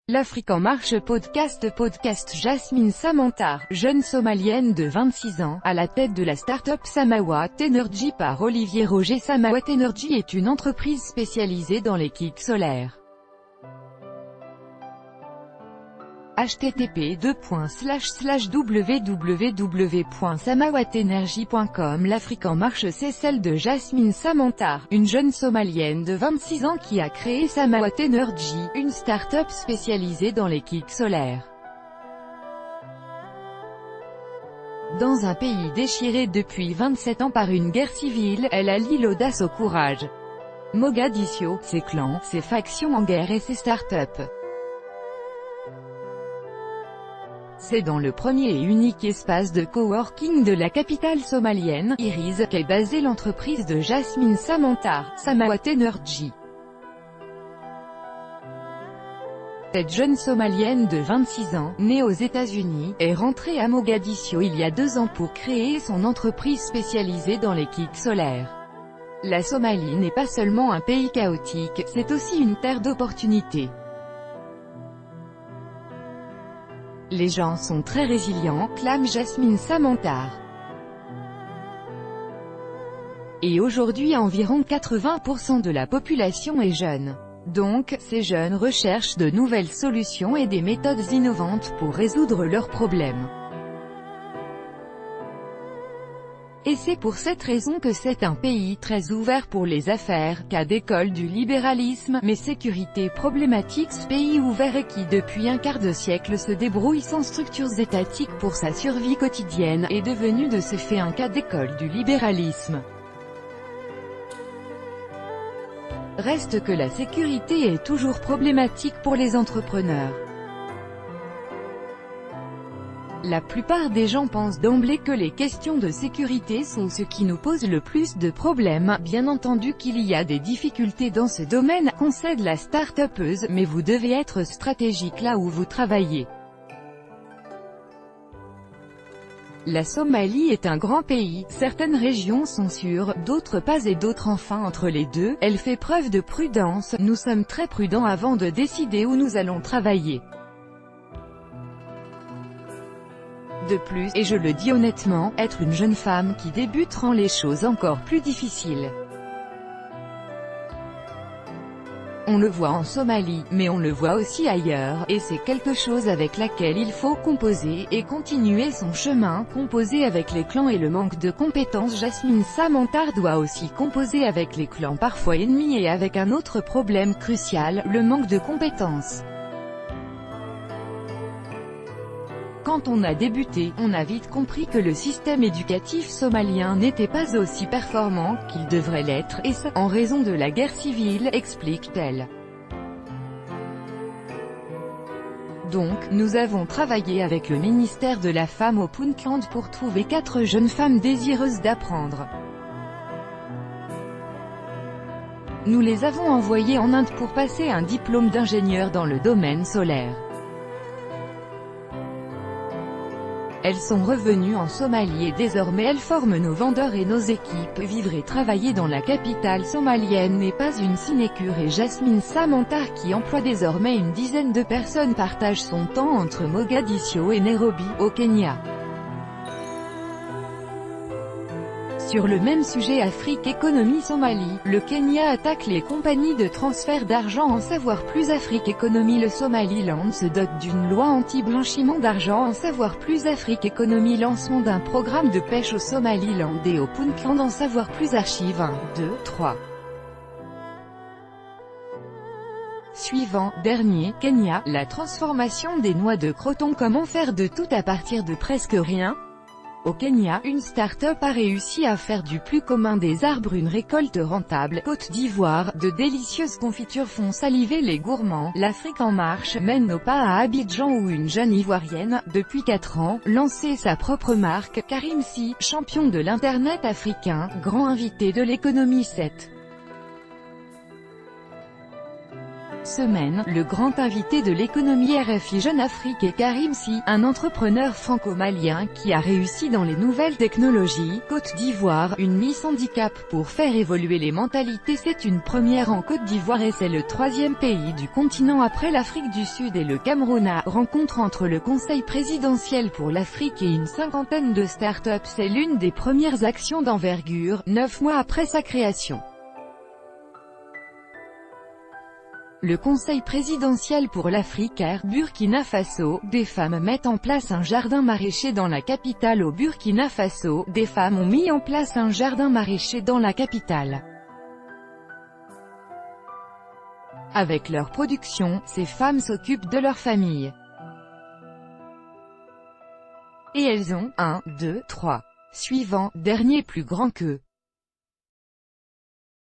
L'Afrique en marche podcast Jasmine Samantar, jeune somalienne de 26 ans, à la tête de la start-up Samawat Energy par Olivier Roger. Samawat Energy est une entreprise spécialisée dans les kits solaires. http://www.samawatenergy.com. L'Afrique en marche, c'est celle de Jasmine Samantar, une jeune somalienne de 26 ans qui a créé Samawat Energy, une start-up spécialisée dans les kits solaires. Dans un pays déchiré depuis 27 ans par une guerre civile, elle allie l'audace au courage. Mogadiscio, ses clans, ses factions en guerre et ses start-up. C'est dans le premier et unique espace de coworking de la capitale somalienne, Iris, qu'est basée l'entreprise de Jasmine Samantar, Samawat Energy. Cette jeune somalienne de 26 ans, née aux États-Unis, est rentrée à Mogadiscio il y a 2 ans pour créer son entreprise spécialisée dans les kits solaires. La Somalie n'est pas seulement un pays chaotique, c'est aussi une terre d'opportunités. Les gens sont très résilients, clame Jasmine Samantar. Et aujourd'hui environ 80% de la population est jeune. Donc, ces jeunes recherchent de nouvelles solutions et des méthodes innovantes pour résoudre leurs problèmes. Et c'est pour cette raison que c'est un pays très ouvert pour les affaires, cas d'école du libéralisme, mais sécurité problématique. Ce pays ouvert et qui depuis un quart de siècle se débrouille sans structures étatiques pour sa survie quotidienne, est devenu de ce fait un cas d'école du libéralisme. Reste que la sécurité est toujours problématique pour les entrepreneurs. La plupart des gens pensent d'emblée que les questions de sécurité sont ce qui nous pose le plus de problèmes. Bien entendu qu'il y a des difficultés dans ce domaine, concède la start-upeuse, mais vous devez être stratégique là où vous travaillez. La Somalie est un grand pays, certaines régions sont sûres, d'autres pas et d'autres enfin entre les deux. Elle fait preuve de prudence, nous sommes très prudents avant de décider où nous allons travailler. De plus, et je le dis honnêtement, être une jeune femme qui débute rend les choses encore plus difficiles. On le voit en Somalie, mais on le voit aussi ailleurs, et c'est quelque chose avec laquelle il faut composer, et continuer son chemin, composer avec les clans et le manque de compétences. Jasmine Samantar doit aussi composer avec les clans parfois ennemis et avec un autre problème crucial, le manque de compétences. Quand on a débuté, on a vite compris que le système éducatif somalien n'était pas aussi performant qu'il devrait l'être, et ça, en raison de la guerre civile, explique-t-elle. Donc, nous avons travaillé avec le ministère de la Femme au Puntland pour trouver 4 jeunes femmes désireuses d'apprendre. Nous les avons envoyées en Inde pour passer un diplôme d'ingénieur dans le domaine solaire. Elles sont revenues en Somalie et désormais elles forment nos vendeurs et nos équipes. Vivre et travailler dans la capitale somalienne n'est pas une sinécure et Jasmine Samantar, qui emploie désormais une dizaine de personnes, partage son temps entre Mogadiscio et Nairobi, au Kenya. Sur le même sujet Afrique Économie Somalie, le Kenya attaque les compagnies de transfert d'argent. En savoir plus Afrique Économie. Le Somaliland se dote d'une loi anti-blanchiment d'argent. En savoir plus Afrique Économie. Lancement d'un programme de pêche au Somaliland et au Puntland. En savoir plus Archive 1, 2, 3. Suivant, dernier, Kenya, la transformation des noix de croton. Comment faire de tout à partir de presque rien? Au Kenya, une start-up a réussi à faire du plus commun des arbres une récolte rentable. Côte d'Ivoire, de délicieuses confitures font saliver les gourmands. L'Afrique en marche mène nos pas à Abidjan où une jeune Ivoirienne, depuis 4 ans, lançait sa propre marque. Karim Sy, champion de l'internet africain, grand invité de l'économie 7. semaine, le grand invité de l'économie RFI Jeune Afrique est Karim Sy, un entrepreneur franco-malien qui a réussi dans les nouvelles technologies. Côte d'Ivoire, une Miss Handicap pour faire évoluer les mentalités. C'est une première en Côte d'Ivoire et c'est le 3e pays du continent après l'Afrique du Sud et le Cameroun. Rencontre entre le Conseil présidentiel pour l'Afrique et une cinquantaine de start-up. C'est l'une des premières actions d'envergure, 9 mois après sa création. Le Conseil présidentiel pour l'Afrique Burkina Faso, des femmes mettent en place un jardin maraîcher dans la capitale. Au Burkina Faso, des femmes ont mis en place un jardin maraîcher dans la capitale. Avec leur production, ces femmes s'occupent de leur famille. Et elles ont 1, 2, 3. Suivant, dernier plus grand que